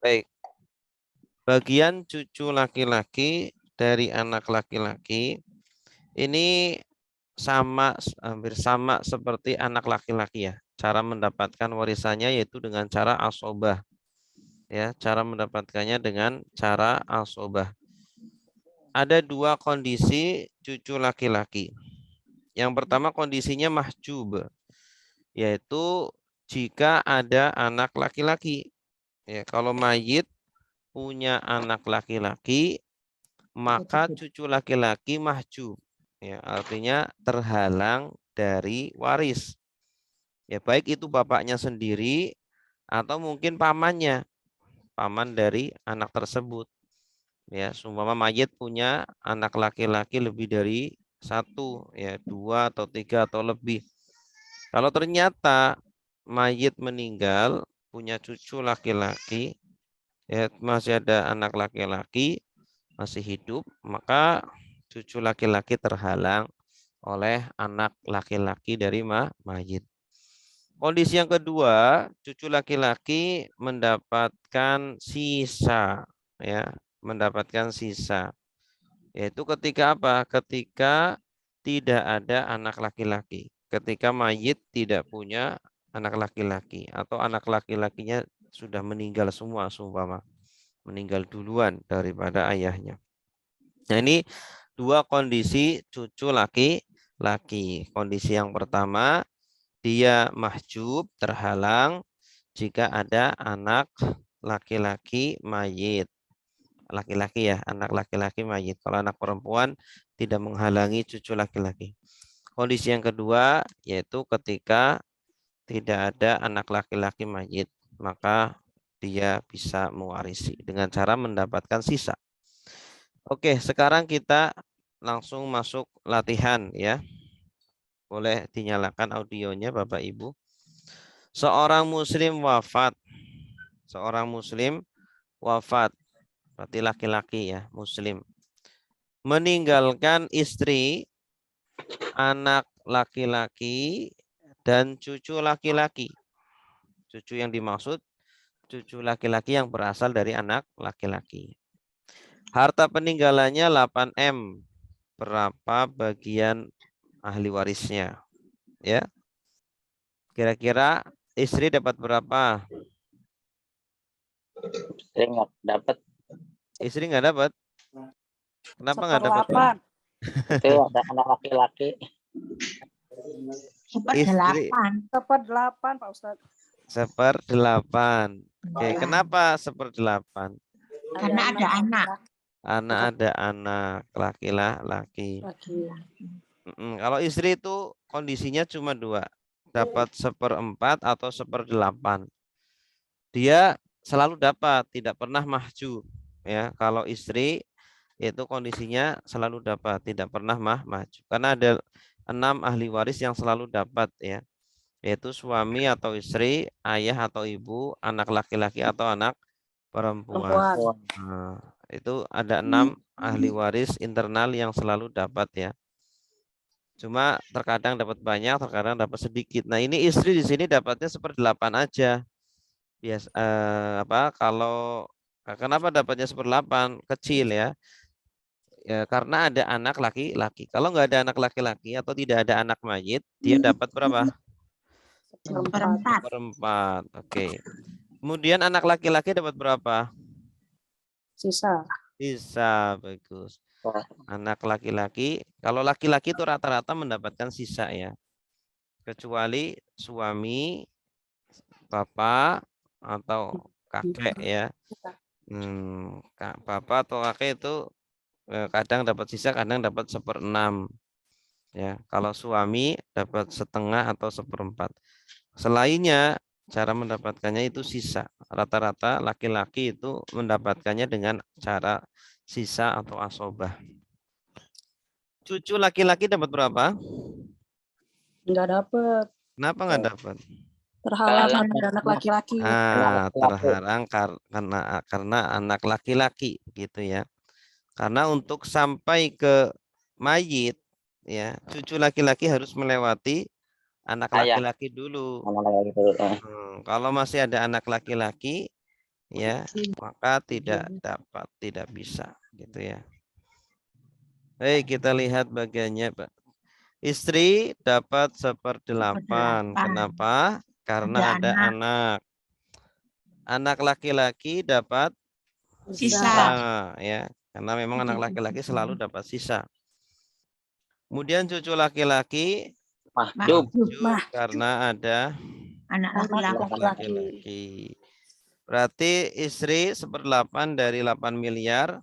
Baik. Bagian cucu laki-laki dari anak laki-laki ini hampir sama seperti anak laki-laki ya. Cara mendapatkan warisannya yaitu dengan cara asobah. Ya, cara mendapatkannya dengan cara asobah. Ada dua kondisi cucu laki-laki. Yang pertama kondisinya mahjub, yaitu jika ada anak laki-laki. Ya, kalau mayit punya anak laki-laki, maka cucu laki-laki mahjub. Ya, artinya terhalang dari waris. Ya, baik itu bapaknya sendiri atau mungkin pamannya, paman dari anak tersebut. Ya, seumpama mayit punya anak laki-laki lebih dari satu, ya dua atau tiga atau lebih. Kalau ternyata mayit meninggal punya cucu laki-laki, ya masih ada anak laki-laki masih hidup, maka cucu laki-laki terhalang oleh anak laki-laki dari mayit. Kondisi yang kedua, cucu laki-laki mendapatkan sisa, ya, mendapatkan sisa. Yaitu ketika apa? Ketika tidak ada anak laki-laki. Ketika mayit tidak punya anak laki-laki atau anak laki-lakinya sudah meninggal semua, seumpama meninggal duluan daripada ayahnya. Nah, ini dua kondisi cucu laki-laki. Kondisi yang pertama, dia mahjub, terhalang jika ada anak laki-laki mayit. Laki-laki ya, anak laki-laki mayit. Kalau anak perempuan tidak menghalangi cucu laki-laki. Kondisi yang kedua yaitu ketika tidak ada anak laki-laki mayit, maka dia bisa mewarisi dengan cara mendapatkan sisa. Oke, sekarang kita langsung masuk latihan ya. Boleh dinyalakan audionya Bapak Ibu. Seorang muslim wafat. Seorang muslim wafat. Berarti laki-laki ya, muslim. Meninggalkan istri, anak laki-laki, dan cucu laki-laki. Cucu yang dimaksud, cucu laki-laki yang berasal dari anak laki-laki. Harta peninggalannya 8M. Berapa bagian ahli warisnya? Ya, kira-kira istri dapat berapa? Istri nggak dapat. Istri nggak dapat. Kenapa nggak dapat? Itu ada anak laki-laki. Seperdelapan Pak Ustadz. 1/8. Oke, kenapa 1/8? Karena ada anak. Anak ada anak laki-laki. Kalau istri itu kondisinya cuma dua, dapat 1/4 atau 1/8. Dia selalu dapat, tidak pernah mahjub. Ya, kalau istri itu kondisinya selalu dapat, tidak pernah mahjub. Karena ada 6 ahli waris yang selalu dapat ya, yaitu suami atau istri, ayah atau ibu, anak laki-laki atau anak perempuan. Nah, itu ada 6 ahli waris internal yang selalu dapat ya. Cuma terkadang dapat banyak, terkadang dapat sedikit. Nah, ini istri di sini dapatnya 1/8 aja. Kalau kenapa dapatnya 1/8? Kecil ya. Ya, karena ada anak laki-laki. Kalau nggak ada anak laki-laki atau tidak ada anak mayit, dia dapat berapa? 1/4. Oke. Kemudian anak laki-laki dapat berapa? Sisa. Bagus. Anak laki-laki, kalau laki-laki itu rata-rata mendapatkan sisa ya. Kecuali suami, bapak, atau kakek ya. Bapak atau kakek itu kadang dapat sisa, kadang dapat 1/6. Ya, kalau suami dapat setengah atau 1/4. Selainnya cara mendapatkannya itu sisa. Rata-rata laki-laki itu mendapatkannya dengan cara sisa atau asobah. Cucu laki-laki dapat berapa? Enggak dapat. Kenapa nggak dapat? Terhalang karena anak laki-laki. Terhalang karena anak laki-laki gitu ya. Karena untuk sampai ke mayit ya, cucu laki-laki harus melewati anak laki-laki dulu. Anak laki-laki dulu. Kalau masih ada anak laki-laki ya, maka tidak dapat, tidak bisa, gitu ya. Baik, kita lihat bagiannya, Pak. Istri dapat 1/8. Kenapa? Karena ada anak. Anak laki-laki dapat sisa, ya. Karena memang anak laki-laki selalu dapat sisa. Kemudian cucu laki-laki Mahjub. karena ada Anak laki-laki. Berarti istri 1/8 dari 8 miliar.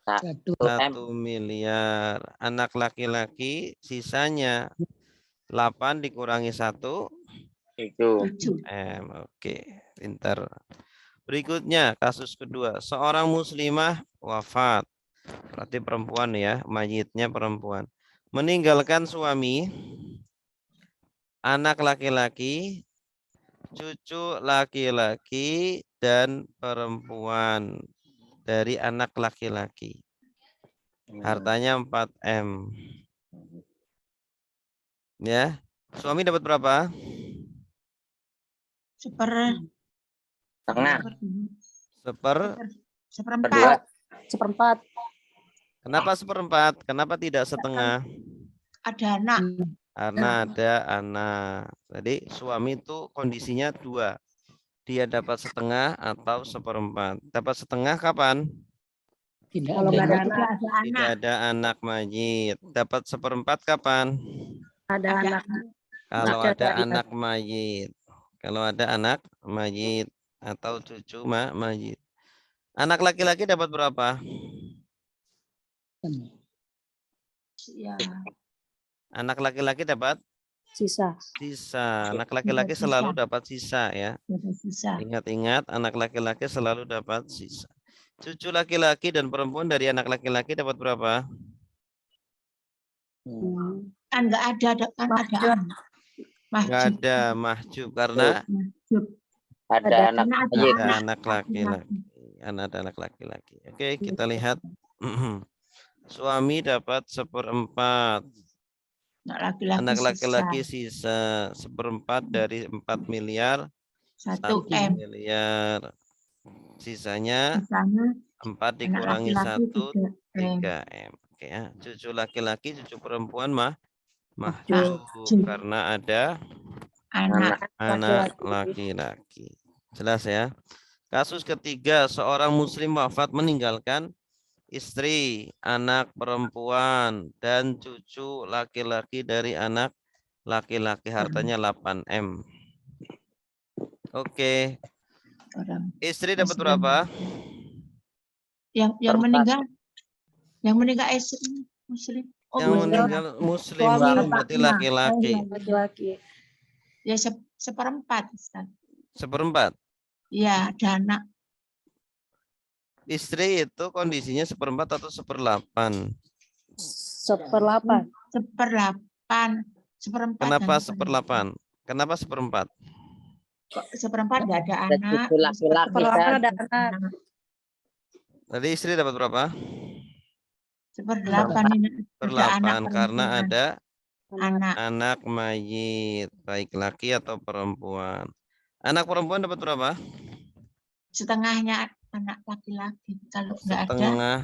1 miliar. Anak laki-laki sisanya 8 dikurangi 1 M. Oke, pintar. Berikutnya kasus kedua. Seorang muslimah wafat. Berarti perempuan ya, mayitnya perempuan. Meninggalkan suami, anak laki-laki, cucu laki-laki, dan perempuan dari anak laki-laki. Hartanya 4 M. Ya, suami dapat berapa? Setengah. Seperempat. Kenapa 1/4? Kenapa tidak setengah? Ada anak. Karena ada anak. Jadi suami itu kondisinya 2. Dia dapat setengah atau 1/4. Dapat setengah kapan? Kalau nggak ada anak. Tidak ada anak mayit. Dapat 1/4 kapan? Ada anak. Kalau ada anak mayit. Kalau ada anak mayit atau cucu mayit. Anak laki-laki dapat berapa? Ya. Anak laki-laki dapat Sisa. sisa. Anak laki-laki selalu dapat sisa ya. Ingat-ingat, anak laki-laki selalu dapat sisa. Cucu laki-laki dan perempuan dari anak laki-laki dapat berapa? Kan nggak ada anak. Nggak ada mahjub karena Ada anak mayit. ada anak laki-laki. Ada anak laki-laki. Oke, kita lihat. Suami dapat 1/4. Anak laki-laki sisa 1/4 dari 4 miliar. 1 miliar. Sisanya 4 dikurangi 1, 3 M. Oke ya. Cucu laki-laki, cucu perempuan mahjub karena ada anak laki-laki. Jelas ya. Kasus ketiga, seorang muslim wafat meninggalkan istri, anak perempuan, dan cucu laki-laki dari anak laki-laki. Hartanya 8 M. Oke. Istri dapat berapa? Yang meninggal istri muslim. Yang meninggal muslim berarti laki-laki. Ya 1/4. 1/4. Iya, ada anak. Istri itu kondisinya 1/4 atau 1/8? 1/8. 1/8. Kenapa 1/8? Kenapa 1/4? Kok 1/4 nggak ada Ada anak? cucu laki-laki. 1/8 ada anak. Tadi istri dapat berapa? 1/8 ini ada anak 1/8 karena perempuan. ada anak. anak mayit, baik laki atau perempuan. Anak perempuan dapat berapa? Setengahnya anak laki-laki. Kalau nggak ada, Setengah.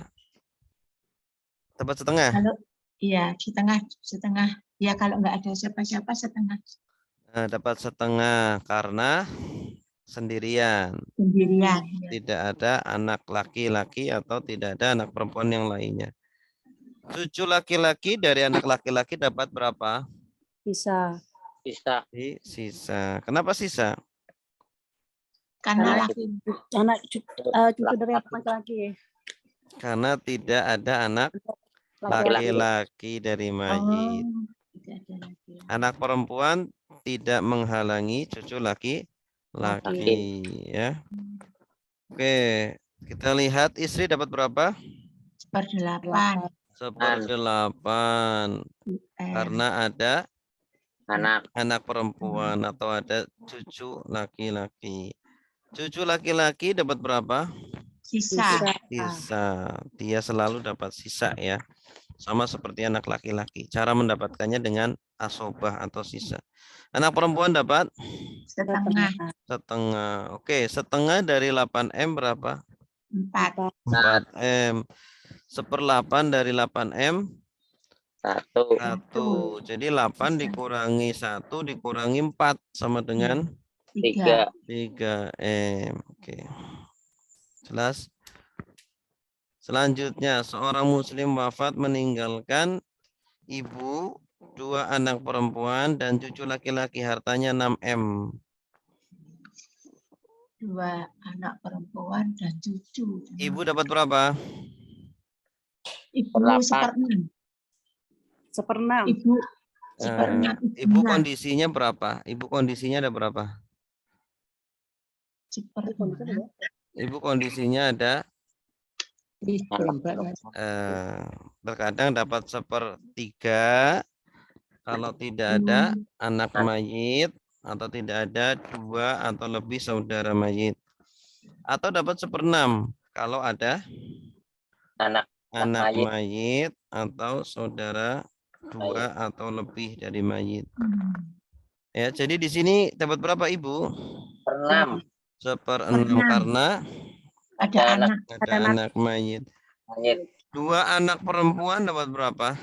Dapat setengah? kalau iya setengah. Ya kalau nggak ada siapa-siapa setengah. Nah, dapat setengah karena sendirian. Sendirian. Ya. Tidak ada anak laki-laki atau tidak ada anak perempuan yang lainnya. Cucu laki-laki dari anak laki-laki dapat berapa? Sisa. Sisa. Kenapa sisa? Karena laki. Anak cucu dari anak laki-laki. Karena tidak ada anak laki-laki dari mayit. Tidak ada laki. Anak perempuan tidak menghalangi cucu laki-laki ya. Oke, kita lihat istri dapat berapa? 1/8. 1/8 karena ada anak perempuan atau ada cucu laki-laki. Cucu laki-laki dapat berapa? Sisa. Sisa. Dia selalu dapat sisa ya. sama seperti anak laki-laki. Cara mendapatkannya dengan asobah atau sisa. Anak perempuan dapat Setengah. setengah. Oke, setengah dari 8M berapa? 4. 4M. 1/8 dari 8M 1. 1. Jadi 8 dikurangi 1 dikurangi 4 sama dengan 3. 3M. Oke. Jelas? Selanjutnya, seorang muslim wafat meninggalkan ibu, 2 anak perempuan, dan cucu laki-laki. Hartanya 6M. 2 anak perempuan dan cucu. Ibu dapat berapa? Ibu 8. 1/6. 1/6. Ibu Eh, 1/6. Ibu kondisinya berapa? Ibu kondisinya ada berapa? 1/6. Ibu kondisinya ada terkadang dapat 1/3 kalau tidak ada anak mayit atau tidak ada 2 atau lebih saudara mayit, atau dapat 1/6 kalau ada Anak anak mayit. mayit atau saudara 2 atau lebih dari mayit. Ya, jadi di sini dapat berapa ibu? 6. 1/6 karena Ada anak. ada anak mayit. Mayit. 2 anak perempuan dapat berapa?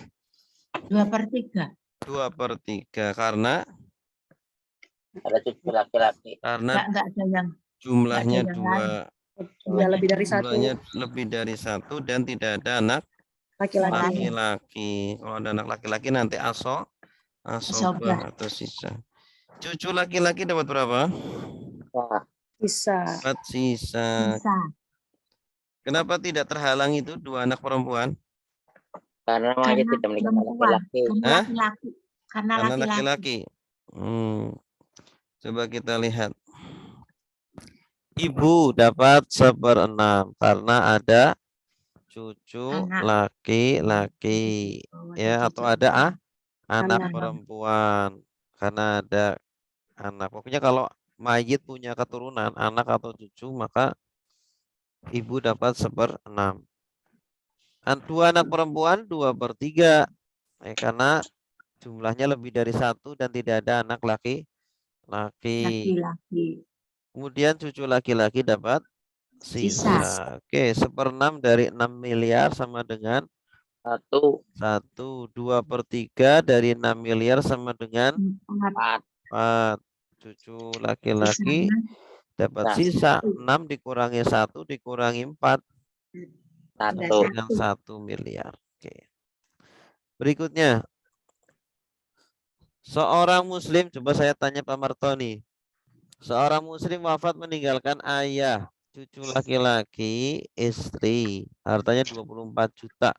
2/3. 2/3 karena Ada cucu laki-laki. Enggak ada yang jumlahnya nggak ada yang 2, Ya, lebih dari 1 jumlahnya lebih dari 1 dan tidak ada anak laki-laki. laki-laki. Kalau ada anak laki-laki nanti asobah atau sisa. Cucu laki-laki dapat berapa? Nah, Bisa. Dapat sisa. bisa. Kenapa tidak terhalang itu 2 anak perempuan? karena mayit tidak meninggalkan perempuan. laki-laki. Karena laki-laki. Karena Karena laki-laki. laki-laki. Coba kita lihat. Ibu dapat 1/6 karena ada cucu Anak. laki-laki, ya, atau ada anak Anak. perempuan karena ada anak. Pokoknya kalau mayit punya keturunan anak atau cucu maka ibu dapat 1/6. 2 anak perempuan 2/3 karena jumlahnya lebih dari 1 dan tidak ada anak laki-laki. Laki-laki. Kemudian cucu laki-laki dapat sisa. Oke, 1/6 dari 6 miliar sama dengan 1. 2/3 dari 6 miliar sama dengan 4. 4. Cucu laki-laki dapat Nah. sisa 6 dikurangi 1 dikurangi 4 1. dengan 1 miliar. Oke. Berikutnya, seorang muslim, coba saya tanya Pak Martoni. Seorang muslim wafat meninggalkan ayah, cucu laki-laki, istri. Hartanya 24 juta.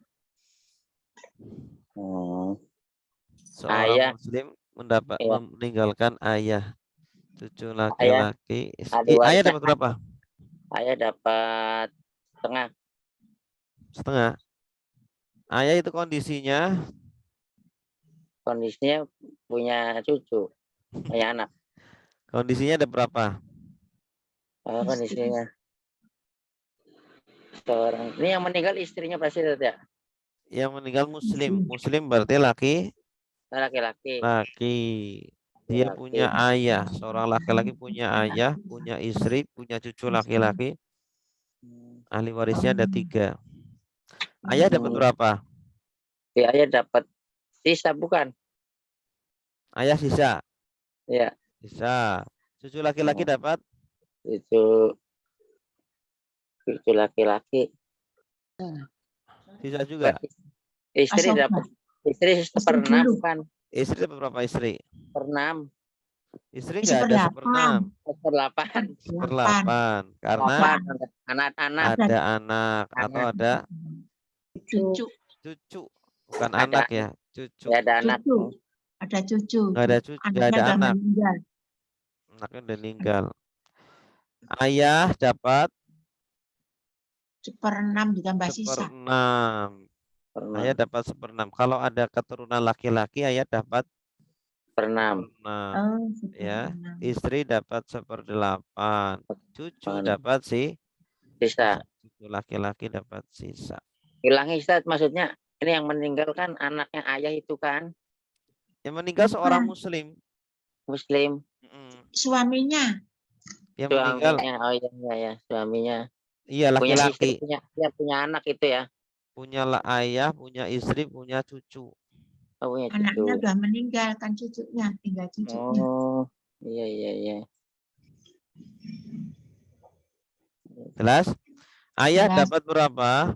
Seorang Ayah. muslim Iya. meninggalkan ayah, cucu laki-laki, Ahli ayah warisnya. dapat berapa? Ayah dapat setengah. Setengah. Ayah itu kondisinya punya cucu, punya anak. kondisinya ada berapa? Kondisinya seorang ini yang meninggal istrinya pasti tidak. Yang meninggal muslim. Muslim berarti Laki-laki. Dia Laki. punya ayah, seorang laki-laki punya ayah, punya istri, punya cucu laki-laki. Ahli warisnya ada 3. Ayah dapat berapa? Ayah dapat sisa bukan? Ayah sisa. Iya. Sisa. Cucu laki-laki dapat? Cucu laki-laki. Sisa juga. Istri dapat. Istri 1/6 kan? Istri dapat berapa istri? 1/6. Istri nggak ada 1/6. 1/8. 1/8 karena anak-anak ada anak atau ada Cucu. bukan Ada anak ya, cucu. Ya, ada anak. Ada cucu. Nggak ada cucu, nggak ada anak. Meninggal. Anaknya udah meninggal. Ayah dapat 1/6 ditambah sisa. 1/6. Ayah dapat 1/6. Kalau ada keturunan laki-laki, ayah dapat 1/6. 1/6. Ya, istri dapat 1/8. Cucu dapat sisa. Cucu laki-laki dapat sisa. Hilangnya Ustaz, maksudnya Ini yang meninggal kan anaknya ayah itu kan Yang meninggal seorang Bukan. muslim. Muslim. Suaminya. Yang meninggal Suaminya, oh iya ya, suaminya. iya Punya istri, laki-laki. punya anak itu ya. Punya ayah, punya istri, punya cucu. Oh, punya Anaknya cucu. udah meninggal kan cucunya, tinggal cucunya. Oh, iya. Jelas? Ayah Jelas. dapat berapa?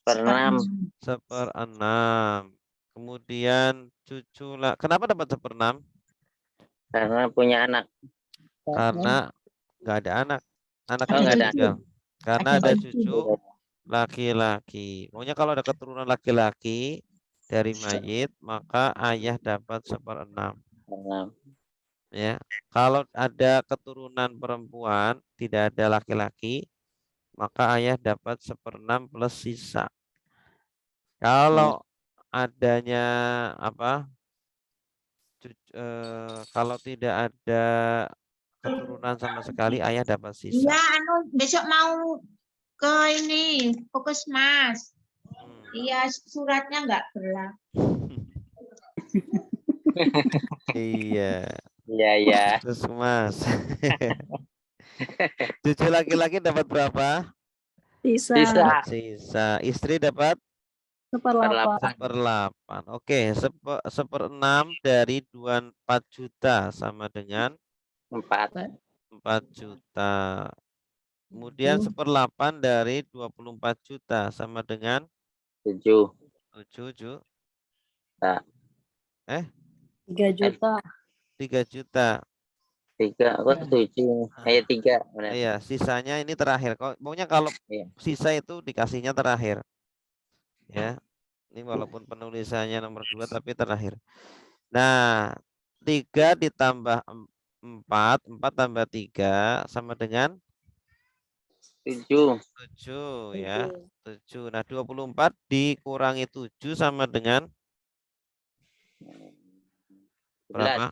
1/6. 1/6. Kemudian cucu lah. Kenapa dapat 1/6? Karena punya anak. Karena nggak ada anak. Anaknya Oh, udah nggak ada. meninggal. Karena Ada ada cucu. cucu laki-laki. Pokoknya kalau ada keturunan laki-laki dari mayit, maka ayah dapat 1/6. 1/6. Ya. Kalau ada keturunan perempuan, tidak ada laki-laki, maka ayah dapat 1/6 plus sisa. Kalau adanya apa? Kalau tidak ada keturunan sama sekali, ayah dapat Iya, sisa. besok mau ke ini, Puskesmas. Iya, suratnya nggak berlaku. Iya. Iya. Terus Mas. Cucu laki-laki dapat berapa? Sisa. Sisa. Dapat sisa. Istri dapat 1/8. 1/8. Oke, 1/6 dari 24 juta sama dengan 4. 4 juta. Kemudian 1/8 dari 24 juta sama dengan 7. 7 juta. Tak. 3 juta. 3 juta. 3. Aku 7. 3. Benar. Iya, sisanya ini terakhir. Pokoknya kalau Iya. sisa itu dikasihnya terakhir. Ya. Ini walaupun penulisannya nomor 2 tapi terakhir. Nah, 3 ditambah 4 tambah 3 sama dengan 7. 7 ya. 7. Nah, 24 dikurangi 7 sama dengan 11. berapa?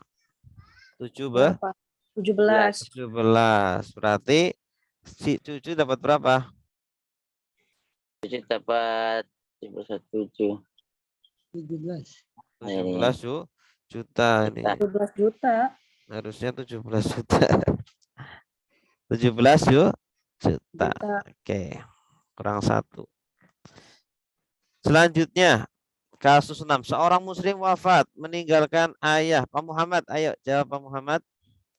7 Berapa? 17. 17. Berarti si cucu dapat berapa? 7 dapat 7. 17 juta ini. 17 juta. Harusnya 17 juta. 17 juta. Oke. Kurang 1. Selanjutnya, kasus 6. Seorang muslim wafat meninggalkan ayah. Pak Muhammad, ayo jawab Pak Muhammad.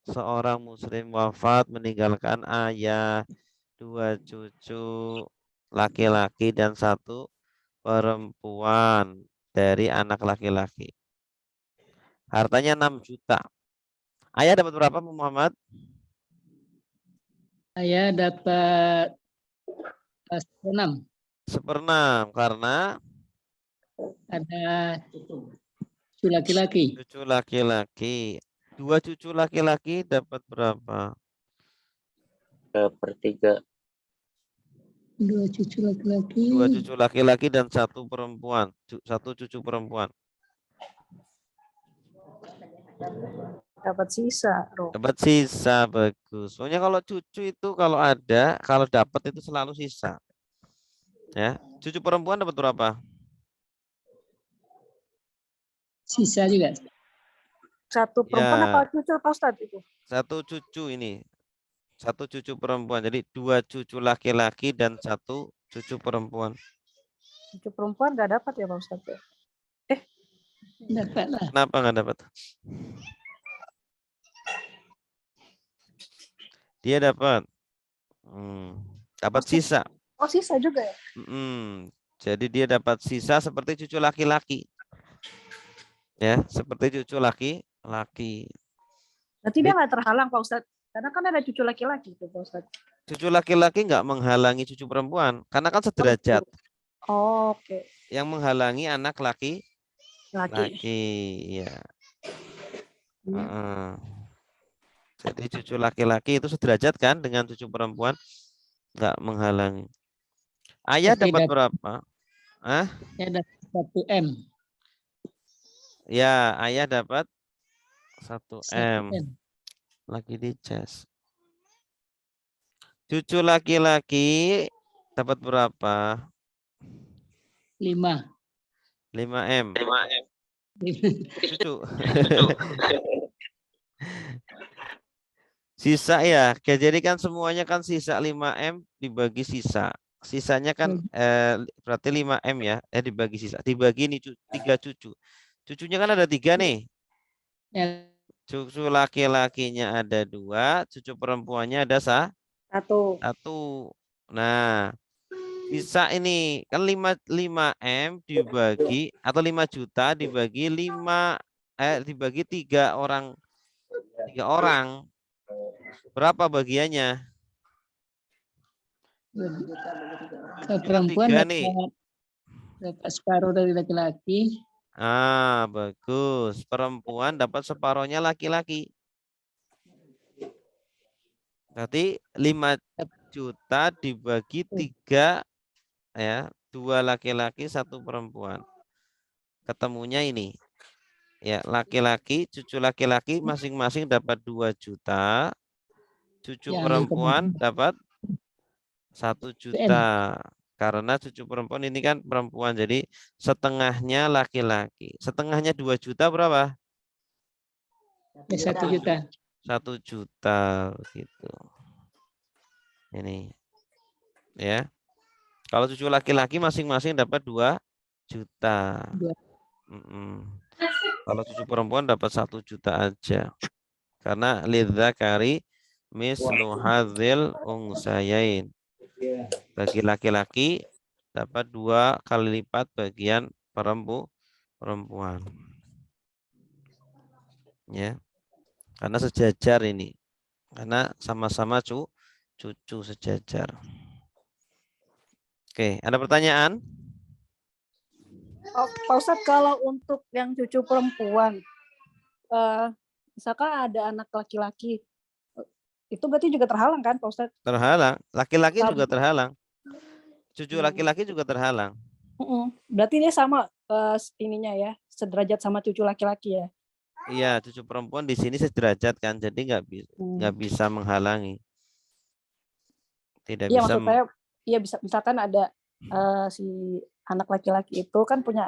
Seorang muslim wafat meninggalkan ayah, 2 cucu laki-laki dan 1 perempuan dari anak laki-laki. Hartanya 6 juta. Ayah dapat berapa Pak Muhammad? Saya dapat 1/6. 1/6 karena Ada cucu laki-laki. cucu laki-laki. 2 cucu laki-laki dapat berapa? 2/3. 2 cucu laki-laki. 2 cucu laki-laki dan 1 perempuan. 1 cucu perempuan. Dapat sisa, Roh. Dapat sisa, bagus. Soalnya kalau cucu itu kalau ada, kalau dapat itu selalu sisa. Ya, cucu perempuan dapat berapa? Sisa juga. 1 perempuan Ya. apa cucu Pak Ustadz itu? 1 cucu ini. 1 cucu perempuan. Jadi 2 cucu laki-laki dan 1 cucu perempuan. Cucu perempuan nggak dapat ya Pak Ustadz? Dapat lah. Kenapa nggak dapat? Dia dapat. Dapat sisa. Oh sisa juga ya? Jadi dia dapat sisa seperti cucu laki-laki. Ya, seperti cucu laki-laki. Berarti dia nggak terhalang Pak Ustadz? Karena kan ada cucu laki-laki itu Pak Ustadz. Cucu laki-laki nggak menghalangi cucu perempuan, karena kan sederajat. Oh, oke. Yang menghalangi anak laki. Ya. Jadi cucu laki-laki itu sederajat kan dengan cucu perempuan, nggak menghalangi. Ayah dapat berapa? Saya dapat 1 M. Ya, ayah dapat 1 M. 1 M. Lagi dicas. Cucu laki-laki dapat berapa? 5. 5M. Cucu. Sisa ya. Jadi kan semuanya kan sisa 5M dibagi sisa. Sisanya kan berarti 5M ya. Dibagi sisa. Dibagi ini 3 cucu. Cucunya kan ada 3 nih. Ya, Cucu laki-lakinya ada 2, cucu perempuannya ada 1. Nah, sisa ini kan 5M dibagi atau 5 juta dibagi 3 orang. 3 orang. Berapa bagiannya? perempuan 3 nih. dapat separuh dari laki-laki. Bagus. Perempuan dapat separohnya laki-laki. Berarti 5 juta dibagi 3 ya, 2 laki-laki, 1 perempuan. Ketemunya ini. Ya, laki-laki, cucu laki-laki masing-masing dapat 2 juta. Cucu Yang perempuan kemudian dapat 1 juta. Karena cucu perempuan ini kan perempuan, jadi setengahnya laki-laki. Setengahnya 2 juta berapa? 1 juta. 1 juta gitu. Ini ya. Kalau cucu laki-laki masing-masing dapat 2 juta. Kalau cucu perempuan dapat 1 juta aja. Karena lidzakari mislu hadzil unsayain. Bagi laki-laki dapat 2 kali lipat bagian perempuan. Ya. Karena sejajar ini. Karena sama-sama cucu sejajar. Oke, ada pertanyaan? Oh, Pak Ustadz, kalau untuk yang cucu perempuan, misalkan ada anak laki-laki, itu berarti juga terhalang kan, Pak Ustadz? Terhalang. Laki-laki juga terhalang. Cucu laki-laki juga terhalang. Berarti dia sama ininya ya, sederajat sama cucu laki-laki ya? Iya, cucu perempuan di sini sederajat kan, jadi nggak bisa menghalangi. Tidak Iya, bisa. maksud saya, iya bisa, misalkan ada si anak laki-laki itu kan punya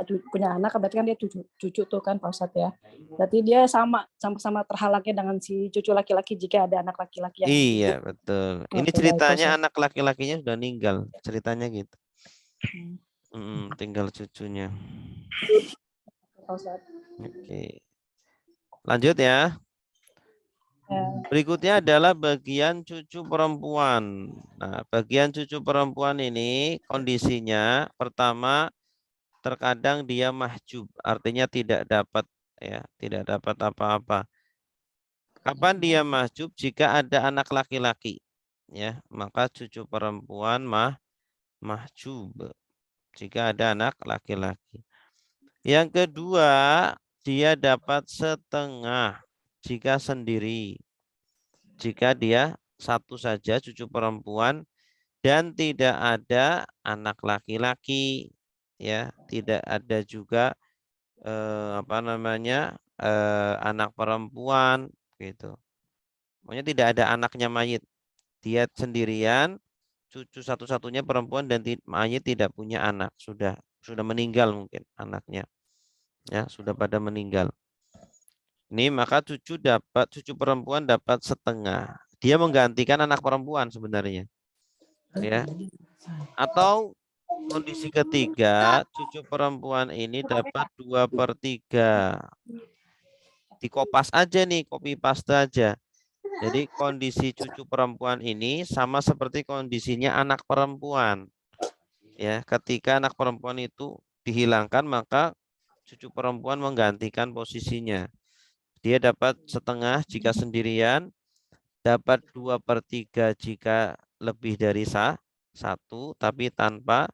anak, berarti kan dia cucu tuh kan Pak Ustadz ya. Berarti dia sama-sama terhalangnya dengan si cucu laki-laki jika ada anak laki-laki yang Iya, betul. Ini Oke, ceritanya baik, anak laki-lakinya sudah meninggal, ceritanya gitu. Tinggal cucunya. Pak Ustadz. Oke. Lanjut ya. Ya. Berikutnya adalah bagian cucu perempuan. Nah, bagian cucu perempuan ini kondisinya pertama terkadang dia mahjub, artinya tidak dapat apa-apa. Kapan dia mahjub? Jika ada anak laki-laki, ya, maka cucu perempuan mahjub. Jika ada anak laki-laki. Yang kedua, dia dapat setengah jika sendiri. Jika dia satu saja cucu perempuan dan tidak ada anak laki-laki, ya, tidak ada juga anak perempuan gitu. Pokoknya tidak ada anaknya mayit. Dia sendirian, cucu satu-satunya perempuan dan mayit tidak punya anak, sudah meninggal mungkin anaknya. Ya, sudah pada meninggal. Ini maka cucu perempuan dapat setengah. Dia menggantikan anak perempuan sebenarnya. Ya. Atau kondisi ketiga, cucu perempuan ini dapat 2/3. Dikopas aja nih, copy paste aja. Jadi kondisi cucu perempuan ini sama seperti kondisinya anak perempuan. Ya, ketika anak perempuan itu dihilangkan, maka cucu perempuan menggantikan posisinya. Dia dapat setengah jika sendirian, dapat 2/3 jika lebih dari 1, tapi tanpa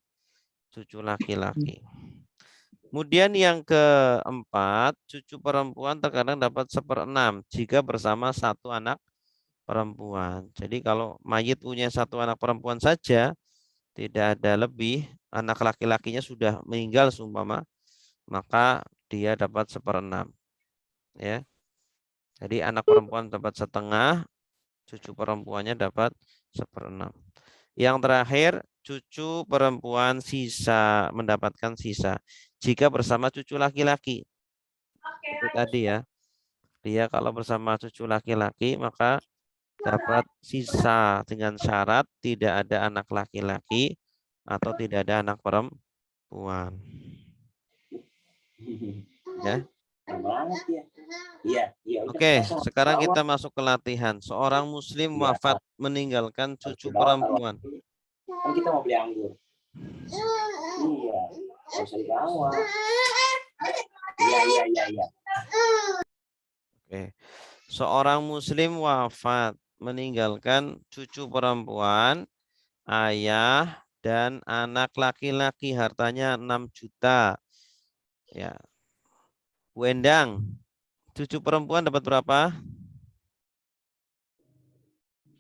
cucu laki-laki. Kemudian yang keempat, cucu perempuan terkadang dapat 1/6 jika bersama satu anak perempuan. Jadi kalau mayit punya satu anak perempuan saja, tidak ada lebih, anak laki-lakinya sudah meninggal seumpama, maka dia dapat 1/6. Ya. Jadi anak perempuan dapat setengah, cucu perempuannya dapat 1/6. Yang terakhir, cucu perempuan mendapatkan sisa. jika bersama cucu laki-laki. Itu tadi ya. Dia kalau bersama cucu laki-laki maka dapat sisa dengan syarat tidak ada anak laki-laki atau tidak ada anak perempuan. Ya. Oke, sekarang kita masuk ke latihan. Seorang muslim wafat meninggalkan cucu perempuan. Kan kita mau beli anggur. Iya, nggak usah dibawa. Iya. Oke. Seorang muslim wafat meninggalkan cucu perempuan, ayah dan anak laki-laki, hartanya 6 juta. Ya. Bu Endang, cucu perempuan dapat berapa?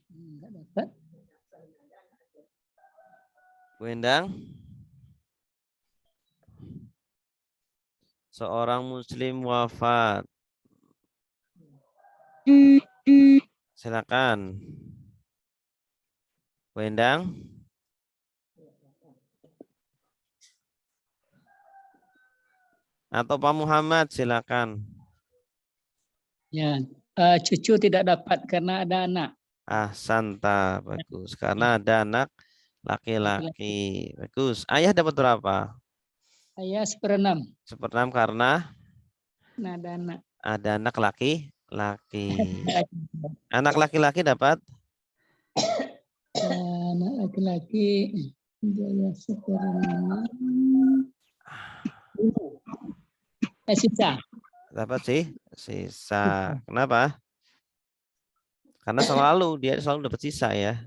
Enggak dapat. Bu Endang? Seorang muslim wafat. Silakan. Bu Endang? Atau Pak Muhammad, silakan. Ya, cucu tidak dapat karena ada anak. Santa, bagus. Karena ada anak laki-laki. Bagus. Ayah dapat berapa? Saya 1/6. 1/6 karena Nah, ada anak. ada anak laki-laki. Anak laki-laki dapat? Anak laki-laki. Saya 1/6. Sisa. Dapat sih? Sisa. Kenapa? Karena dia selalu dapat sisa ya.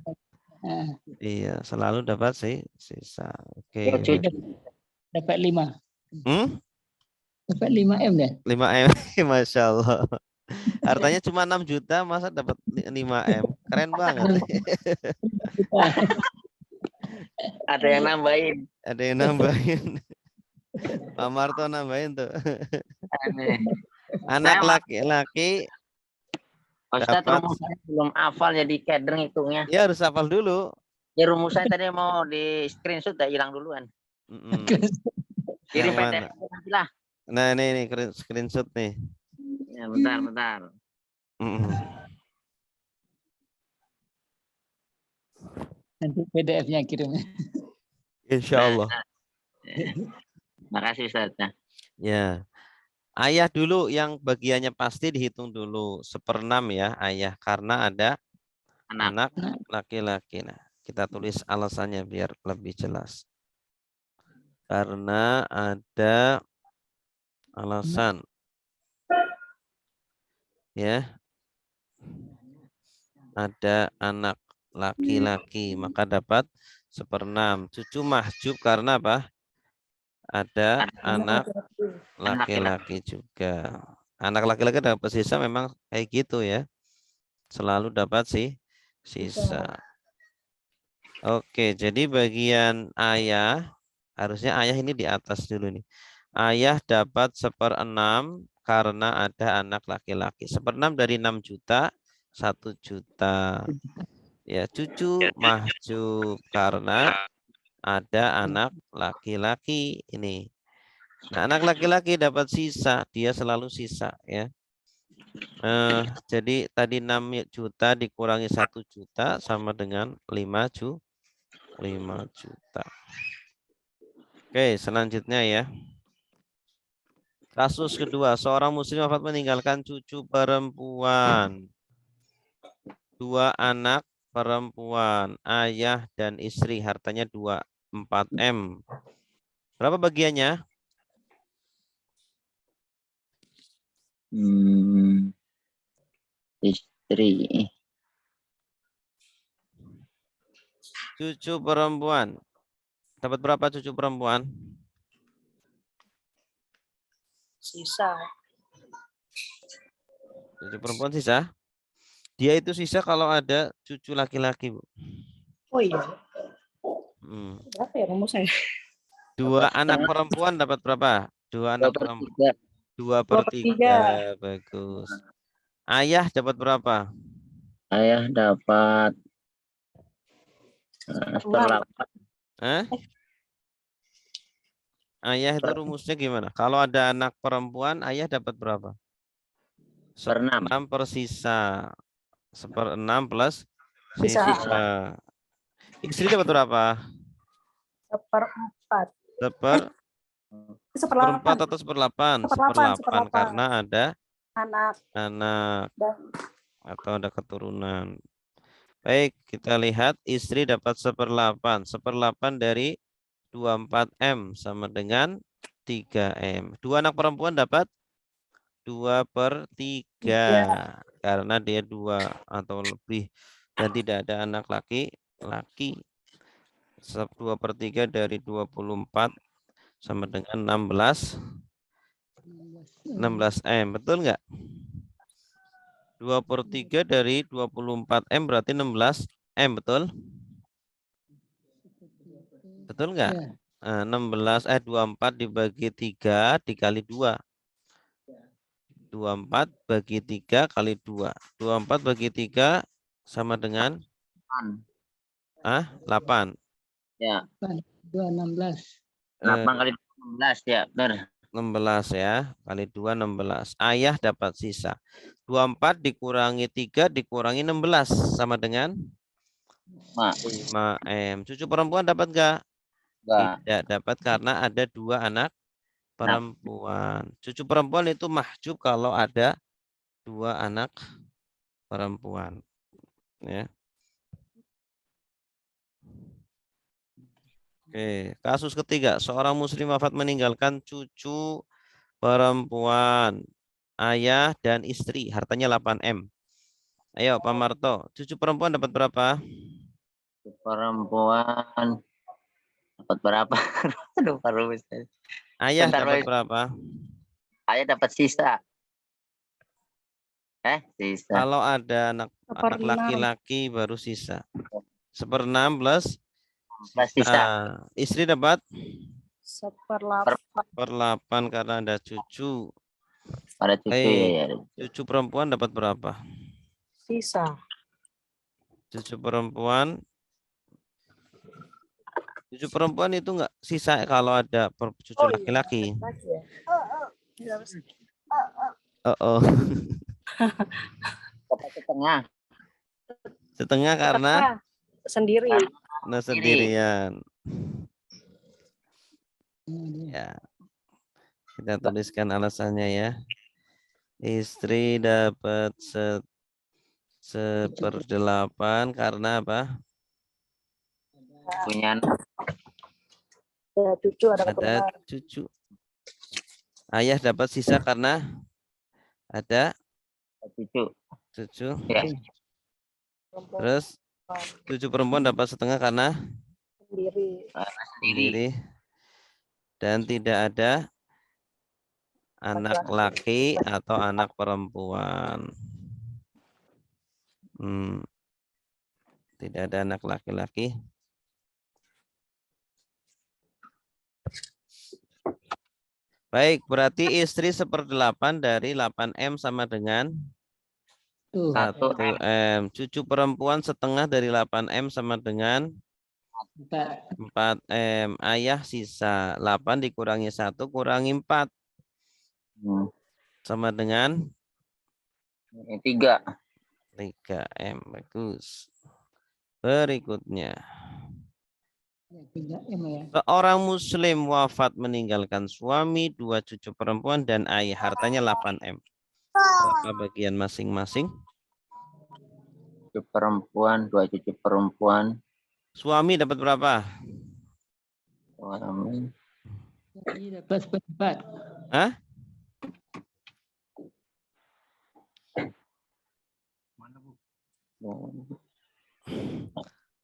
Iya, selalu dapat sisa. Oke. Ya, cucu. Dapat 5. Dapat 5M deh. 5M, Masya Allah. Hartanya cuma 6 juta, masa dapat 5M? Keren banget. Ada yang nambahin. Ada yang nambahin. Pak Marto nambahin tuh. Anak laki-laki. Ustaz, rumusnya belum hafal jadi kadang hitungnya. Ya harus hafal dulu. Ya rumusnya tadi mau di screenshot ya hilang duluan. Kirim PDF nanti lah. Nah ini screenshot nih. Ya, bentar. Nanti PDF-nya kirim. Insya Allah. Makasih Ustaz. Ya. Ayah dulu yang bagiannya pasti dihitung dulu 1/6 ya ayah karena ada anak laki-laki. Nah, kita tulis alasannya biar lebih jelas. Karena ada alasan. Ya. Ada anak laki-laki maka dapat 1/6. Cucu mahjub karena apa? Ada anak laki-laki juga. Anak laki-laki dapat sisa memang kayak gitu ya. Selalu dapat sisa. Oke, jadi bagian ayah, harusnya ayah ini di atas dulu nih. Ayah dapat 1/6 karena ada anak laki-laki. 1/6 dari 6 juta, 1 juta. Ya, cucu mahjub karena ada anak laki-laki ini. Nah, anak laki-laki dapat sisa, dia selalu sisa ya. Jadi tadi 6 juta dikurangi 1 juta sama dengan 5 juta. Oke, selanjutnya ya. Kasus kedua, seorang muslim wafat meninggalkan cucu perempuan. 2 anak perempuan, ayah dan istri, hartanya 24M. Berapa bagiannya? Istri. Cucu perempuan. Dapat berapa cucu perempuan? Sisa. Cucu perempuan sisa? Dia itu sisa kalau ada cucu laki-laki, Bu. Oh iya. Berapa ya rumusnya? 2 anak perempuan dapat berapa? 2 anak perempuan. 2/3. Bagus. Ayah dapat berapa? Ayah dapat 1/8. Ayah itu rumusnya gimana? Kalau ada anak perempuan, ayah dapat berapa? Seperenam. 6 per sisa. 1/6 plus Sisa. sisa. Istri dapat berapa? 1/4. Seperempat atau 1/8? 1/8 karena ada anak dan atau ada keturunan. Baik, kita lihat istri dapat 1/8. 1/8 dari 24M sama dengan 3M. Dua anak perempuan dapat 2/3 karena dia 2 atau lebih dan tidak ada anak laki-laki. 2/3 dari 24 sama dengan 16M. Betul nggak? 2/3 dari 24M berarti 16M, betul? Betul nggak? Ya. 24 dibagi 3 dikali 2. 24 bagi 3 kali 2. 24 bagi 3 sama dengan 8. Ya. 16. 8 kali 16 ya, benar. 16 ya, kali 2 16. Ayah dapat sisa. 24 dikurangi 3 dikurangi 16 sama dengan 5M. Cucu perempuan dapat enggak? Tidak dapat karena ada 2 anak perempuan. Cucu perempuan itu mahjub kalau ada 2 anak perempuan. Ya. Oke, kasus ketiga, seorang muslim wafat meninggalkan cucu perempuan, ayah dan istri, hartanya 8M. Ayo Pak Marto, cucu perempuan dapat berapa? Perempuan dapat berapa? Aduh, baru bisa. Ayah dapat berapa? Ayah dapat sisa. Sisa. Kalau ada anak laki-laki baru sisa. 1/6 plus sisa. Istri dapat 1/8 karena ada cucu. Ada cucu ya. Cucu perempuan dapat berapa? Sisa. Cucu perempuan itu enggak sisa kalau ada cucu laki-laki. Setengah karena sendirian. Ya. Kita tuliskan alasannya ya. Istri dapat 1/8 karena apa? Punya ada cucu. Ayah dapat sisa karena ada cucu. Ya. Terus cucu perempuan dapat setengah karena sendiri. Dan tidak ada anak laki atau anak perempuan. Tidak ada anak laki-laki. Baik, berarti istri 1/8 dari 8M sama dengan 1M. Cucu perempuan setengah dari 8M sama dengan 4M. Ayah sisa 8 dikurangi 1 kurangi 4 sama dengan 3M. Bagus. Berikutnya. Seorang muslim wafat meninggalkan suami, 2 cucu perempuan dan ayah, hartanya 8M. Berapa bagian masing-masing? Cucu perempuan, 2 cucu perempuan. Suami dapat berapa? Suami dapat 1/4. Hah?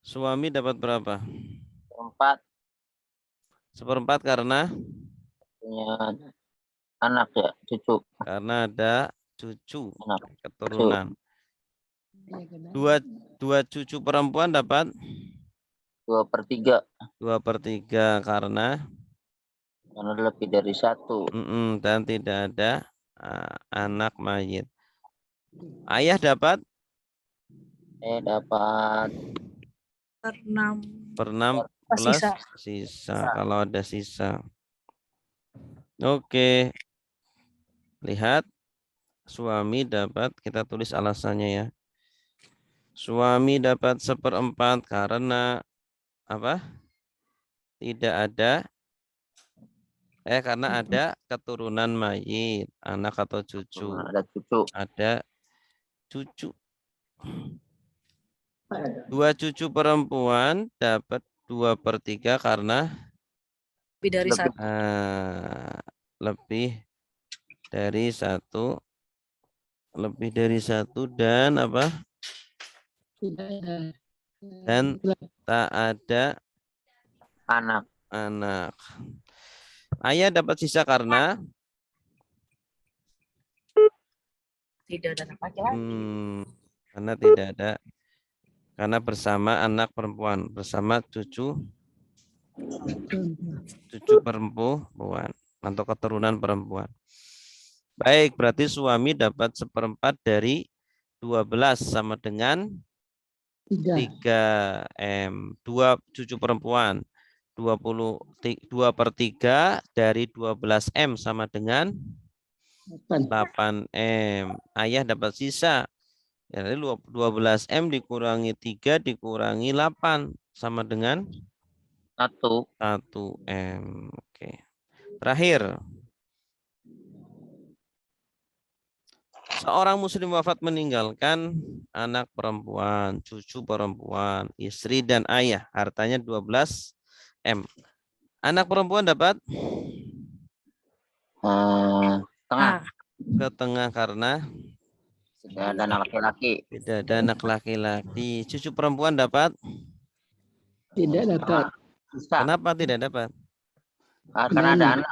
Suami dapat berapa? 1/4 karena punya anak ya, cucu. Karena ada cucu, keturunan. 2 cucu perempuan dapat 2/3. 2/3 karena lebih dari 1. Dan tidak ada anak mayit. Ayah dapat? Dapat 6 per 6 plus sisa kalau ada sisa. Oke. Lihat. Suami dapat, kita tulis alasannya ya. Suami dapat 1/4 karena apa? Tidak ada. Karena ada keturunan mayit, anak atau cucu. Ada cucu. Ada cucu. 2 cucu perempuan dapat 2/3 karena Lebih dari satu. lebih dari satu dan apa? Tidak ada. Dan tak ada Anak. Ayah dapat sisa karena Tidak ada anak laki-laki. karena tidak ada, karena bersama anak perempuan, bersama cucu perempuan atau keturunan perempuan. Baik, berarti suami dapat 1/4 dari 12 sama dengan 3M. 2 cucu perempuan. 2/3 dari 12M sama dengan 8M. Ayah dapat sisa. Jadi 12M dikurangi 3 dikurangi 8 sama dengan 1M. Oke. Terakhir. Seorang muslim wafat meninggalkan anak perempuan, cucu perempuan, istri dan ayah. Hartanya 12M. Anak perempuan dapat Tengah. Setengah karena Tidak ada anak laki-laki. tidak ada anak laki-laki. Cucu perempuan dapat? Tidak dapat. Bisa. Kenapa tidak dapat? Karena ada anak.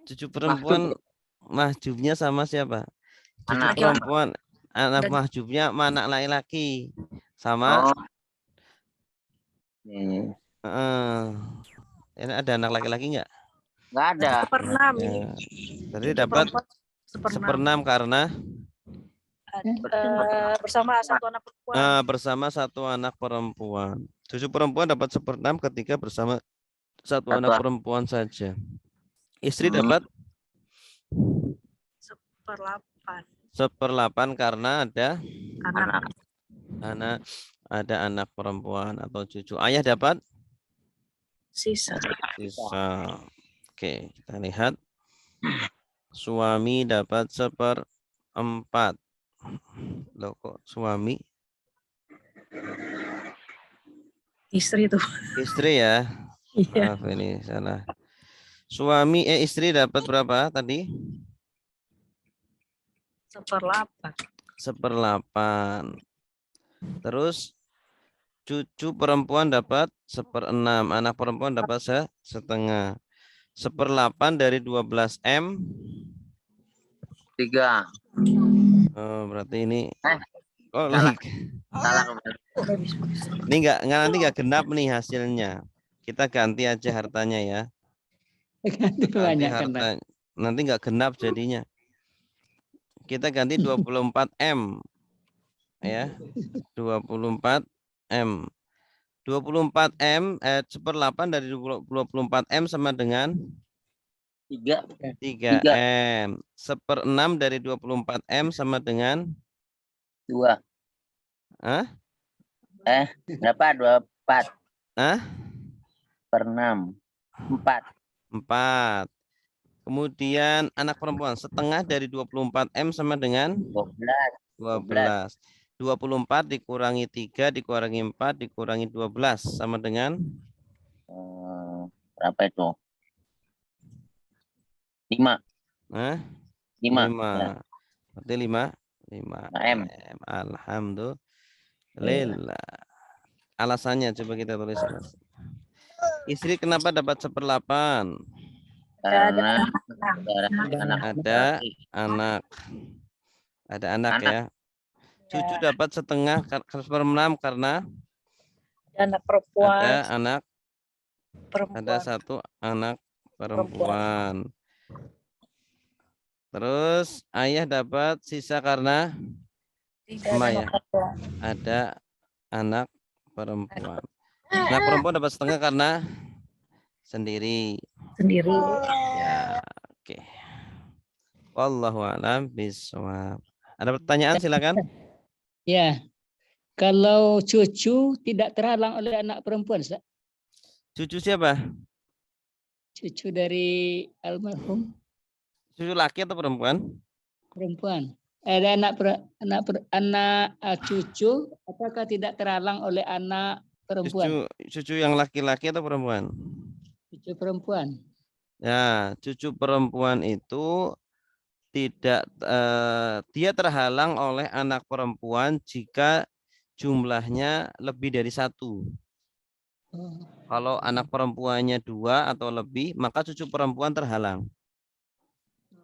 Cucu perempuan mahjubnya sama siapa? Cucu Anak. perempuan, anak mahjubnya sama anak laki-laki. Sama? Ini ada anak laki-laki enggak? Enggak ada. 1/6 ini. Ya. Jadi dapat 1/6 karena bersama satu anak perempuan. Bersama satu anak perempuan. Cucu perempuan dapat 1/6 ketika bersama satu anak perempuan saja. Istri dapat 1/8 karena ada anak perempuan atau cucu. Ayah dapat Sisa. Oke, kita lihat. Suami dapat 1/4. Loh, kok suami? Istri tuh. Istri ya. Iya. Maaf, ini salah. Istri dapat berapa tadi? 1/8. Terus cucu perempuan dapat 1/6. Anak perempuan dapat setengah. 1/8 dari 12M. 3. Oh, berarti ini. Salah. Ini nanti nggak genap nih hasilnya. Kita ganti aja hartanya ya. Nanti nggak genap jadinya. Kita ganti 24M. Ya. 24M. 24M 1/8 dari 24M sama dengan 3M. 1/6 dari 24M sama dengan 2. Berapa? 24. 1/6. 4. Kemudian anak perempuan setengah dari 24M sama dengan 12. 24 dikurangi 3 dikurangi 4 dikurangi 12 sama dengan berapa itu? 5. 5. Berarti 5M. Alhamdulillah. Alasannya coba kita tulis. Istri kenapa dapat 1/8? Karena ada anak ya. Cucu dapat setengah 1/6 karena anak perempuan. Ada anak perempuan. Ada satu anak perempuan. Terus ayah dapat sisa karena ada anak perempuan. Anak perempuan dapat setengah karena sendiri. Ya. Wallahu a'lam bishawab. Ada pertanyaan silakan. Ya, kalau cucu tidak terhalang oleh anak perempuan, Ustaz. Cucu siapa? Cucu dari almarhum Cucu laki atau perempuan? perempuan. Ada anak cucu, apakah tidak terhalang oleh anak perempuan? Cucu yang laki-laki atau perempuan? Cucu perempuan. Ya, cucu perempuan itu tidak dia terhalang oleh anak perempuan jika jumlahnya lebih dari 1. Oh. Kalau anak perempuannya 2 atau lebih, maka cucu perempuan terhalang.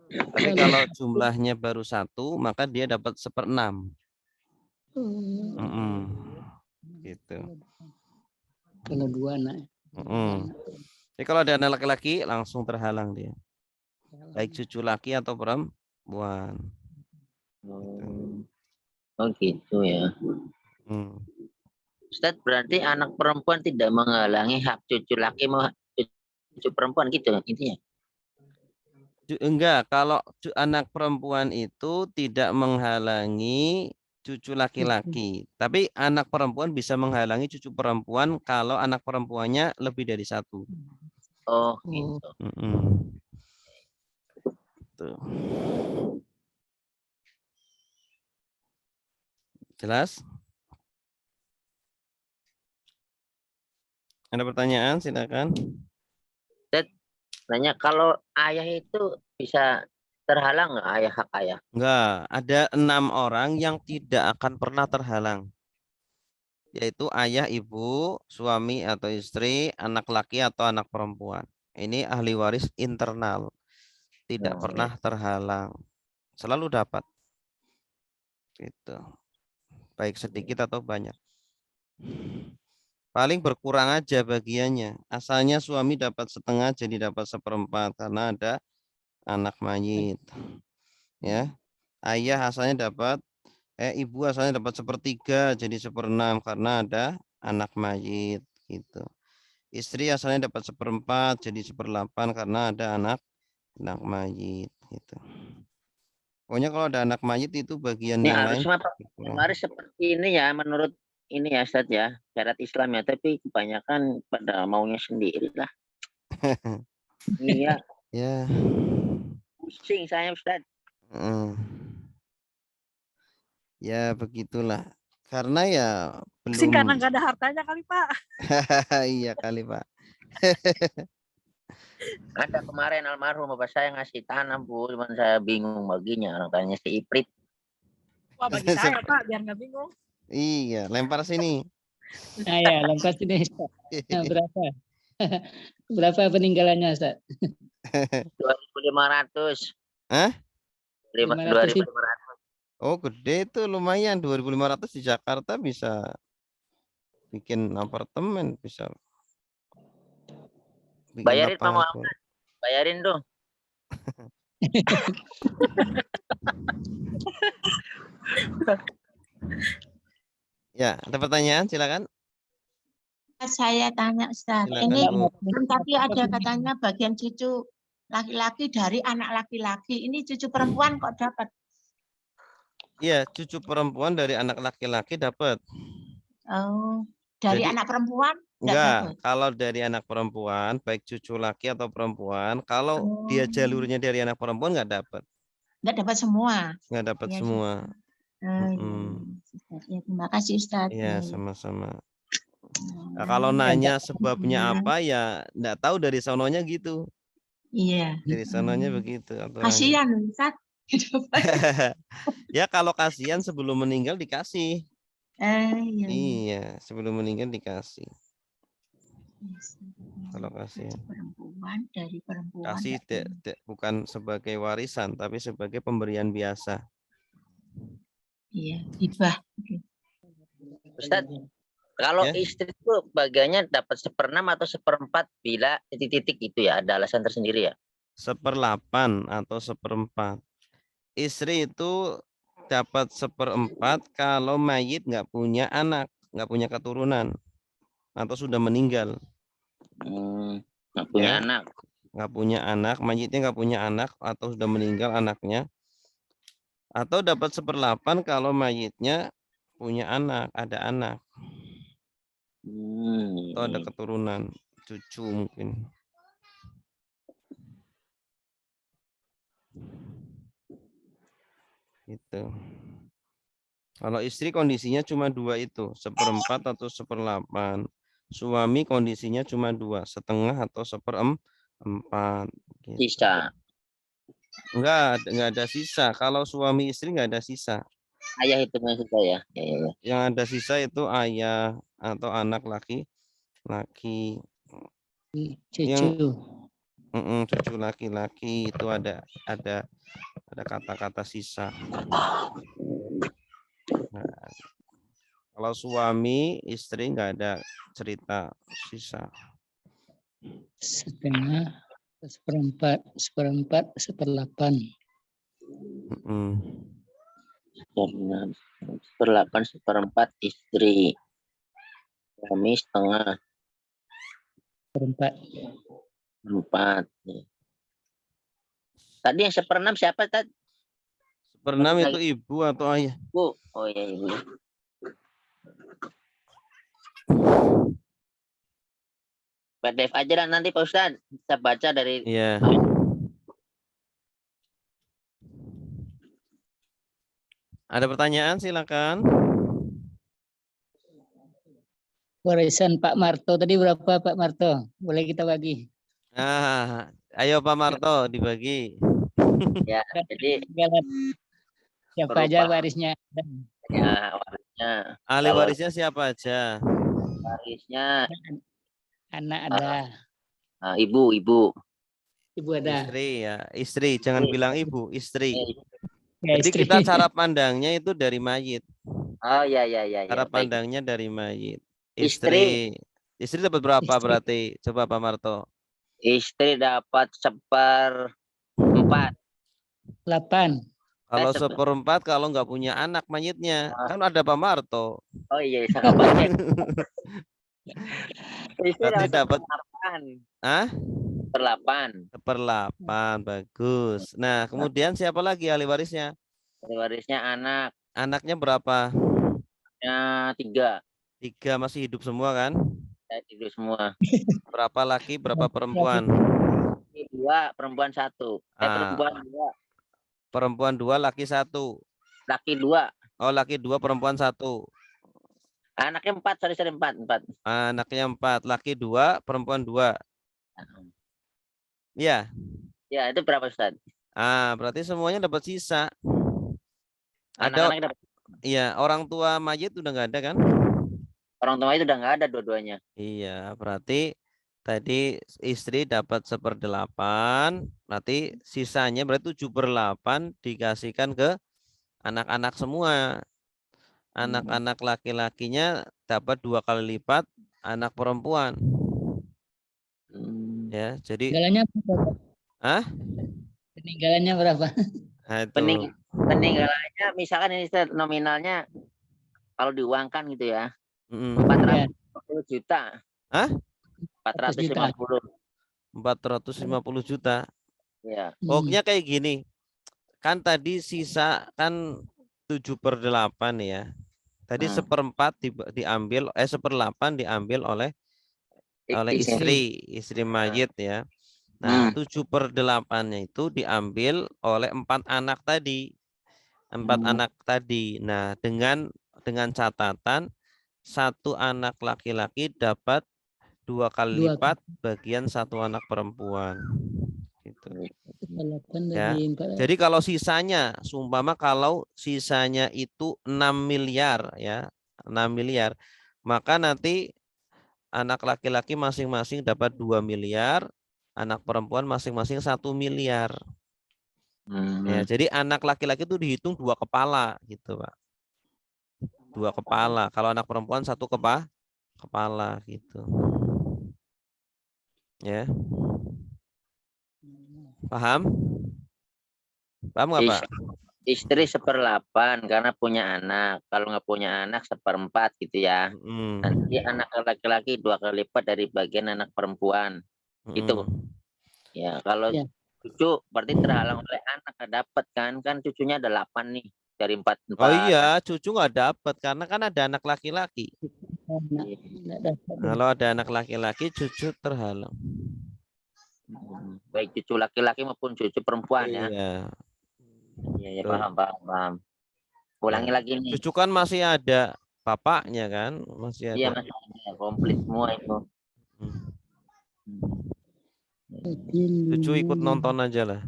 Tapi kalau jumlahnya baru 1, maka dia dapat 1/6. Gitu. Kalau 2 anak. Jadi kalau ada anak laki-laki langsung terhalang dia. Baik cucu laki atau perempuan. Oh gitu ya. Ustaz, berarti anak perempuan tidak menghalangi hak cucu laki mau cucu perempuan gitu intinya. Enggak, kalau anak perempuan itu tidak menghalangi cucu laki-laki. Tapi anak perempuan bisa menghalangi cucu perempuan kalau anak perempuannya lebih dari 1. Oh gitu. Tuh. Jelas? Ada pertanyaan? Silakan. Nanya kalau ayah itu bisa terhalang nggak hak ayah? Enggak, ada 6 orang yang tidak akan pernah terhalang. Yaitu ayah, ibu, suami atau istri, anak laki atau anak perempuan. Ini ahli waris internal. Tidak pernah terhalang. Selalu dapat. Gitu. Baik sedikit atau banyak. Paling berkurang aja bagiannya. Asalnya suami dapat setengah jadi dapat 1/4 karena ada anak mayit. Ya. Ayah asalnya dapat ibu asalnya dapat 1/3 jadi 1/6 karena ada anak mayit gitu. Istri asalnya dapat 1/4 jadi 1/8 karena ada anak mayit gitu. Pokoknya kalau ada anak mayit itu bagian Ini yang lain harus seperti ini ya menurut ini ya Ustaz ya, syarat Islam ya, tapi kebanyakan pada maunya sendiri lah. Iya. Ya. Pusing saya Ustaz. Ya begitulah. Karena ya Pusing belum. karena nggak ada hartanya kali Pak. Iya kali Pak. Ada kemarin almarhum bapak saya ngasih tanah Bu, cuman saya bingung baginya, orang tanya si Iprit. Wah bagi saya Pak, biar nggak bingung. Iya, lempar sini. Nah ya, lempar sini. Nah, berapa? Berapa peninggalannya, Ustaz? 2.500. Hah? 2.500. Oh, gede itu lumayan. 2.500 di Jakarta bisa bikin apartemen, bisa. Bikin Bayarin Pak Muhammad. Bayarin dong. Ya, ada pertanyaan silakan. Saya tanya Ustaz, Silakan, ini Bu. kan tadi ada katanya bagian cucu laki-laki dari anak laki-laki. Ini cucu perempuan kok dapat? Iya, cucu perempuan dari anak laki-laki dapat. Oh, dari Jadi, anak perempuan enggak, kalau dari anak perempuan, baik cucu laki atau perempuan, kalau dia jalurnya dari anak perempuan enggak dapat. Enggak dapat semua. Enggak dapat Ya, semua. Ya, terima kasih Ustaz. Iya, sama-sama. Nah, kalau nanya sebabnya apa ya enggak tahu, dari sononya gitu. Iya. Dari sononya begitu. Kasihan Ustaz. Ya kalau kasihan sebelum meninggal dikasih. Iya. Iya, sebelum meninggal dikasih. Kalau kasihan. Perempuan dari perempuan. Kasih bukan sebagai warisan, tapi sebagai pemberian biasa. Iya, hibah. Ustaz, kalau istri itu bagiannya dapat 1/6 atau 1/4 bila titik-titik itu ya, ada alasan tersendiri ya? 1/8 atau 1/4. Istri itu dapat 1/4 kalau mayit nggak punya anak, nggak punya keturunan, atau sudah meninggal. Nggak punya anak. nggak punya anak, mayitnya nggak punya anak atau sudah meninggal anaknya, atau dapat 1/8 kalau mayitnya punya anak, ada anak atau ada keturunan, cucu mungkin. Gitu. Kalau istri kondisinya cuma 2 itu, 1/4 atau 1/8. Suami kondisinya cuma 2, setengah atau 1/4. Gitu. Sisa. Enggak ada sisa. Kalau suami istri enggak ada sisa. Ayah itu maksud saya. Ya, ya, ya. Yang ada sisa itu ayah atau anak laki. Yang Cucu. cucu laki-laki itu ada kata-kata sisa. Nah, kalau suami istri enggak ada cerita sisa. Setengah, 1/4, 1/4, 1/8. 1/8, 1/4 istri. Suami setengah. 1/4. 4. Tadi yang 1/6 siapa tadi? 1/6 itu ibu atau ayah? Bu. Oh iya, ibu. PDF aja lah nanti Pak Ustadz. Kita baca dari. Iya. Ada pertanyaan silakan. Warisan Pak Marto tadi berapa Pak Marto? Boleh kita bagi. Nah, ayo Pak Marto dibagi. Ya, jadi siapa aja warisnya? ya warisnya. Ahli warisnya siapa aja? Warisnya Anak ada. Ibu. Ibu ada. Istri ya, istri. Jangan bilang ibu, istri. Ya, Jadi istri. kita cara pandangnya itu dari mayit. Oh ya. Cara Baik. pandangnya dari mayit. Istri dapat berapa berarti? Coba Pak Marto. Istri dapat 1/4. 8. Kalau 1/4 kalau nggak punya anak mayitnya, kan ada Pak Marto. Oh iya, sangat banyak. Istri dapat 1/8. 1/8, bagus. Nah, kemudian siapa lagi ahli warisnya? Ahli warisnya anak. Anaknya berapa? 3. 3 masih hidup semua kan? Saya hidup semua. Berapa laki, berapa perempuan? 2, perempuan 1. Perempuan 2. Perempuan 2, laki 1. Laki 2. Oh, laki 2, perempuan 1. Anaknya 4, sorry 4. Anaknya 4, laki 2, perempuan 2. Iya. Ya, itu berapa Ustaz? Berarti semuanya dapat sisa. Anak-anak dapat. Iya, orang tua mayit udah nggak ada kan? Orang tua itu udah nggak ada dua-duanya. Iya, berarti tadi istri dapat 1/8, berarti sisanya berarti 7/8 dikasihkan ke anak-anak semua. Anak-anak laki-lakinya dapat 2 kali lipat anak perempuan. Ya, jadi peninggalannya berapa? Peninggalannya berapa? Nah, itu. Peninggalannya misalkan ini nominalnya kalau diuangkan gitu ya. 450 juta. 450. 450 juta. Ya. Pokoknya kayak gini. Kan tadi sisa kan 7/8 ya. Tadi 1/4 diambil 1/8 diambil oleh istri mayit ya. Nah, 7/8-nya itu diambil oleh 4 anak tadi. 4 anak tadi. Nah, dengan catatan 1 anak laki-laki dapat 2 kali lipat bagian 1 anak perempuan. Gitu. Ya. Jadi kalau sisanya, seumpama kalau sisanya itu 6 miliar ya, 6 miliar, maka nanti anak laki-laki masing-masing dapat 2 miliar, anak perempuan masing-masing 1 miliar. Ya, jadi anak laki-laki itu dihitung 2 kepala gitu, Pak. 2 kepala. Kalau anak perempuan 1 kepala gitu. Ya. Paham? Paham nggak, Pak? Istri 1/8 karena punya anak. Kalau nggak punya anak 1/4 gitu ya. Nanti anak laki-laki 2 kali lipat dari bagian anak perempuan. Gitu. Ya, kalau Ya. cucu berarti terhalang oleh anak, nggak dapat kan cucunya ada 8 nih dari 4 Oh 4. iya, cucu nggak dapat karena kan ada anak laki-laki. Anak, nggak dapat. Kalau ada anak laki-laki, cucu terhalang. Baik cucu laki-laki maupun cucu perempuan ya. Iya. Iya, ya, Betul. paham. Ulangi Ya. lagi nih. Cucu kan masih ada bapaknya kan, masih Iya, ada. Mas. Ya, komplit semua itu. Hmm. Begini. Cucu ikut nonton aja lah.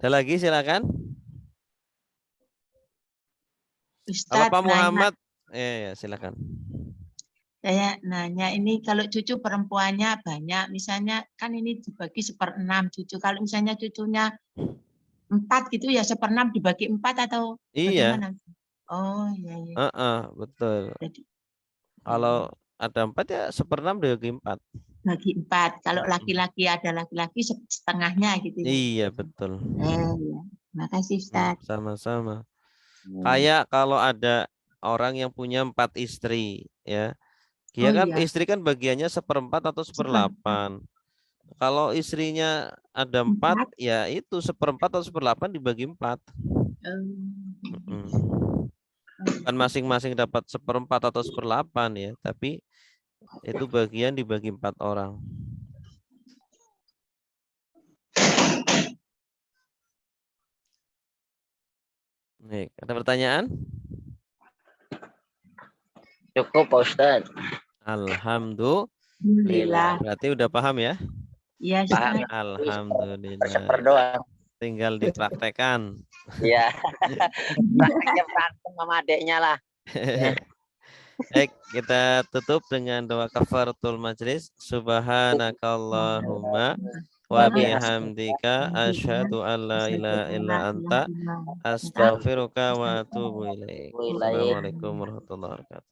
Ada lagi silakan. Kalau Ustadz, Pak nanya, Muhammad, ya silakan. saya nanya ini kalau cucu perempuannya banyak, misalnya kan ini dibagi 1/6 cucu. Kalau misalnya cucunya 4 gitu ya 1/6 dibagi 4 atau Iya, bagaimana? Oh iya. betul. Jadi Kalau ada 4 ya 1/6 dibagi 4. bagi 4. Kalau laki-laki ada laki-laki setengahnya gitu ya. Iya, betul. Ya. Makasih Ustadz. Sama-sama. Kayak kalau ada orang yang punya 4 istri, ya. Dia Oh, kan iya. istri kan bagiannya 1/4 atau 1/8. Kalau istrinya ada 4, ya itu 1/4 atau 1/8 dibagi 4. Bukan masing-masing dapat 1/4 atau 1/8 ya, tapi itu bagian dibagi 4 orang. Nih, ada pertanyaan? Cukup Pak Ustadz. Alhamdulillah. Berarti udah paham ya? Iya, Paham. Ustadz. Alhamdulillah. Berdoa. Tinggal dipraktekan. Iya. Prakteknya berantem sama adeknya lah. Baik, kita tutup dengan doa kafaratul majlis. Subhanakallahumma wa bihamdika asyhadu an la ilaha illa anta astaghfiruka wa atubu ilaik. Assalamualaikum warahmatullahi wabarakatuh.